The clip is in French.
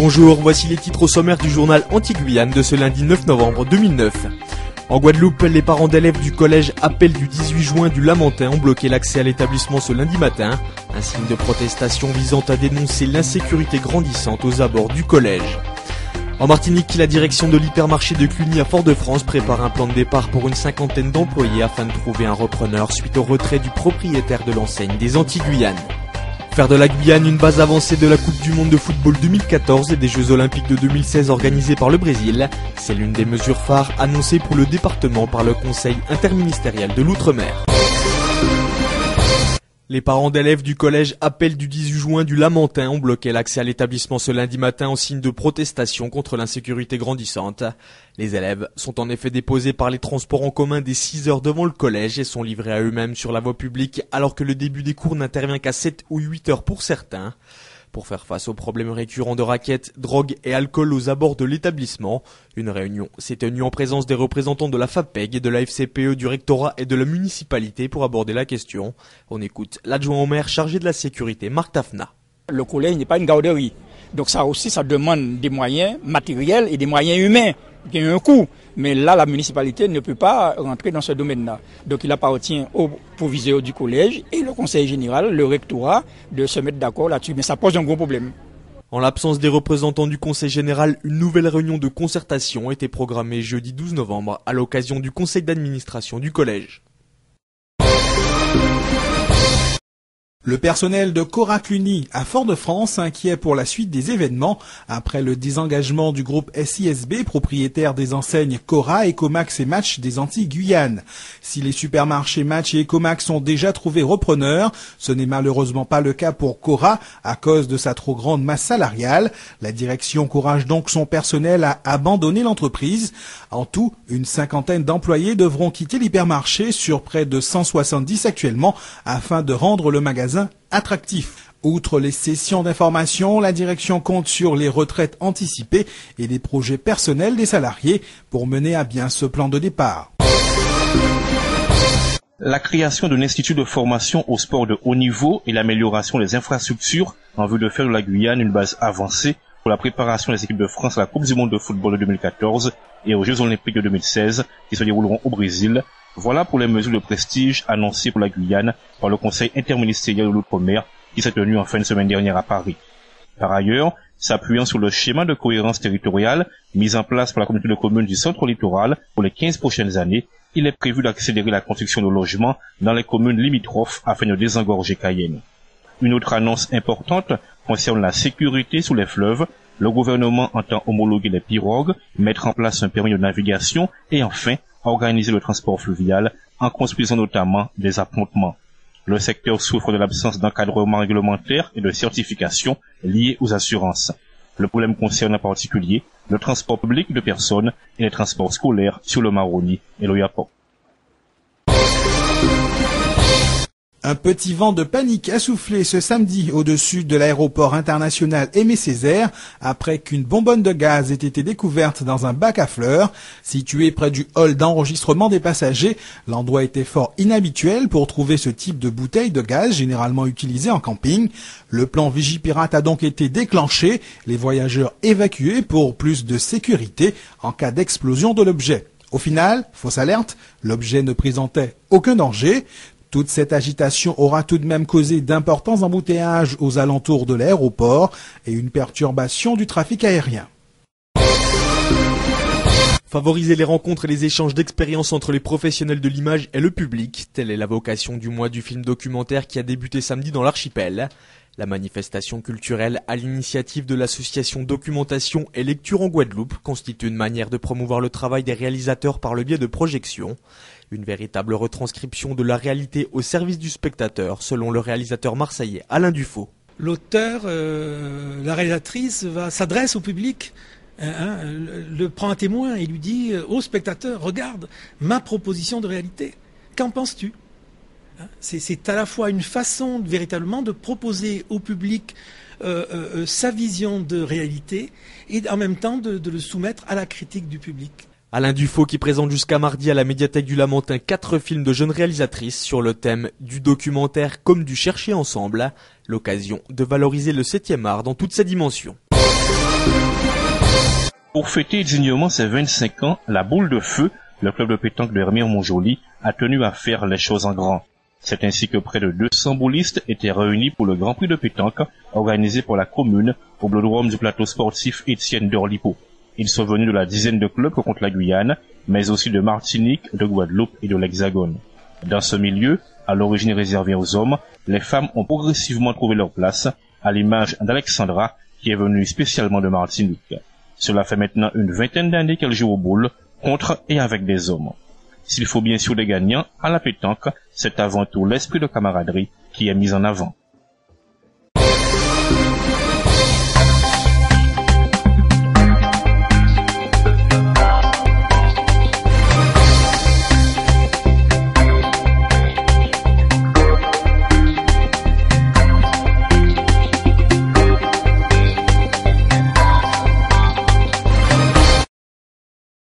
Bonjour, voici les titres au sommaire du journal Anti-Guyane de ce lundi 9 novembre 2009. En Guadeloupe, les parents d'élèves du collège Appel du 18 juin du Lamentin ont bloqué l'accès à l'établissement ce lundi matin, un signe de protestation visant à dénoncer l'insécurité grandissante aux abords du collège. En Martinique, la direction de l'hypermarché de Cluny à Fort-de-France prépare un plan de départ pour une cinquantaine d'employés afin de trouver un repreneur suite au retrait du propriétaire de l'enseigne des Antilles-Guyane. Faire de la Guyane une base avancée de la Coupe du Monde de football 2014 et des Jeux Olympiques de 2016 organisés par le Brésil, c'est l'une des mesures phares annoncées pour le département par le Conseil interministériel de l'Outre-mer. Les parents d'élèves du collège Appel du 18 juin du Lamentin ont bloqué l'accès à l'établissement ce lundi matin en signe de protestation contre l'insécurité grandissante. Les élèves sont en effet déposés par les transports en commun dès 6 heures devant le collège et sont livrés à eux-mêmes sur la voie publique alors que le début des cours n'intervient qu'à 7 ou 8 heures pour certains. Pour faire face aux problèmes récurrents de raquettes, drogue et alcool aux abords de l'établissement, une réunion s'est tenue en présence des représentants de la FAPEG et de la FCPE, du rectorat et de la municipalité pour aborder la question. On écoute l'adjoint au maire chargé de la sécurité, Marc Tafna. Le collège n'est pas une garderie. Donc ça aussi, ça demande des moyens matériels et des moyens humains qui ont un coût. Mais là, la municipalité ne peut pas rentrer dans ce domaine-là. Donc il appartient au proviseur du collège et le conseil général, le rectorat, de se mettre d'accord là-dessus. Mais ça pose un gros problème. En l'absence des représentants du conseil général, une nouvelle réunion de concertation a été programmée jeudi 12 novembre à l'occasion du conseil d'administration du collège. Le personnel de Cora Cluny à Fort-de-France s'inquiète pour la suite des événements après le désengagement du groupe SISB, propriétaire des enseignes Cora, Ecomax et Match des Antilles-Guyane. Si les supermarchés Match et Ecomax ont déjà trouvé repreneurs, ce n'est malheureusement pas le cas pour Cora à cause de sa trop grande masse salariale. La direction encourage donc son personnel à abandonner l'entreprise. En tout, une cinquantaine d'employés devront quitter l'hypermarché sur près de 170 actuellement afin de rendre le magasin attractif. Outre les sessions d'information, la direction compte sur les retraites anticipées et les projets personnels des salariés pour mener à bien ce plan de départ. La création d'un institut de formation au sport de haut niveau et l'amélioration des infrastructures en vue de faire de la Guyane une base avancée pour la préparation des équipes de France à la Coupe du Monde de football de 2014 et aux Jeux Olympiques de 2016 qui se dérouleront au Brésil. Voilà pour les mesures de prestige annoncées pour la Guyane par le Conseil interministériel de l'Outre-mer qui s'est tenu en fin de semaine dernière à Paris. Par ailleurs, s'appuyant sur le schéma de cohérence territoriale mis en place par la communauté de communes du centre littoral pour les 15 prochaines années, il est prévu d'accélérer la construction de logements dans les communes limitrophes afin de désengorger Cayenne. Une autre annonce importante concerne la sécurité sous les fleuves. Le gouvernement entend homologuer les pirogues, mettre en place un permis de navigation et enfin organiser le transport fluvial en construisant notamment des appontements. Le secteur souffre de l'absence d'encadrement réglementaire et de certification liées aux assurances. Le problème concerne en particulier le transport public de personnes et les transports scolaires sur le Maroni et l'Oyapock. Un petit vent de panique a soufflé ce samedi au-dessus de l'aéroport international Aimé-Césaire après qu'une bonbonne de gaz ait été découverte dans un bac à fleurs. Situé près du hall d'enregistrement des passagers, l'endroit était fort inhabituel pour trouver ce type de bouteille de gaz généralement utilisée en camping. Le plan Vigipirate a donc été déclenché, les voyageurs évacués pour plus de sécurité en cas d'explosion de l'objet. Au final, fausse alerte, l'objet ne présentait aucun danger. Toute cette agitation aura tout de même causé d'importants embouteillages aux alentours de l'aéroport et une perturbation du trafic aérien. Favoriser les rencontres et les échanges d'expériences entre les professionnels de l'image et le public, telle est la vocation du mois du film documentaire qui a débuté samedi dans l'archipel. La manifestation culturelle à l'initiative de l'association Documentation et Lecture en Guadeloupe constitue une manière de promouvoir le travail des réalisateurs par le biais de projections. Une véritable retranscription de la réalité au service du spectateur, selon le réalisateur marseillais Alain Dufaux. L'auteur, la réalisatrice s'adresse au public, le prend à témoin et lui dit au spectateur, regarde ma proposition de réalité, qu'en penses-tu ? C'est à la fois une façon véritablement de proposer au public sa vision de réalité et en même temps de le soumettre à la critique du public. Alain Dufaux qui présente jusqu'à mardi à la médiathèque du Lamentin 4 films de jeunes réalisatrices sur le thème du documentaire comme du chercher ensemble, l'occasion de valoriser le 7e art dans toutes ses dimensions. Pour fêter dignement ses 25 ans, la Boule de Feu, le club de pétanque de Hermire-Montjoly, a tenu à faire les choses en grand. C'est ainsi que près de 200 boulistes étaient réunis pour le Grand Prix de pétanque organisé par la commune au Blodrome du plateau sportif Étienne d'Orlipo. Ils sont venus de la dizaine de clubs contre la Guyane, mais aussi de Martinique, de Guadeloupe et de l'Hexagone. Dans ce milieu, à l'origine réservé aux hommes, les femmes ont progressivement trouvé leur place, à l'image d'Alexandra, qui est venue spécialement de Martinique. Cela fait maintenant une vingtaine d'années qu'elle joue aux boules, contre et avec des hommes. S'il faut bien sûr des gagnants, à la pétanque, c'est avant tout l'esprit de camaraderie qui est mis en avant.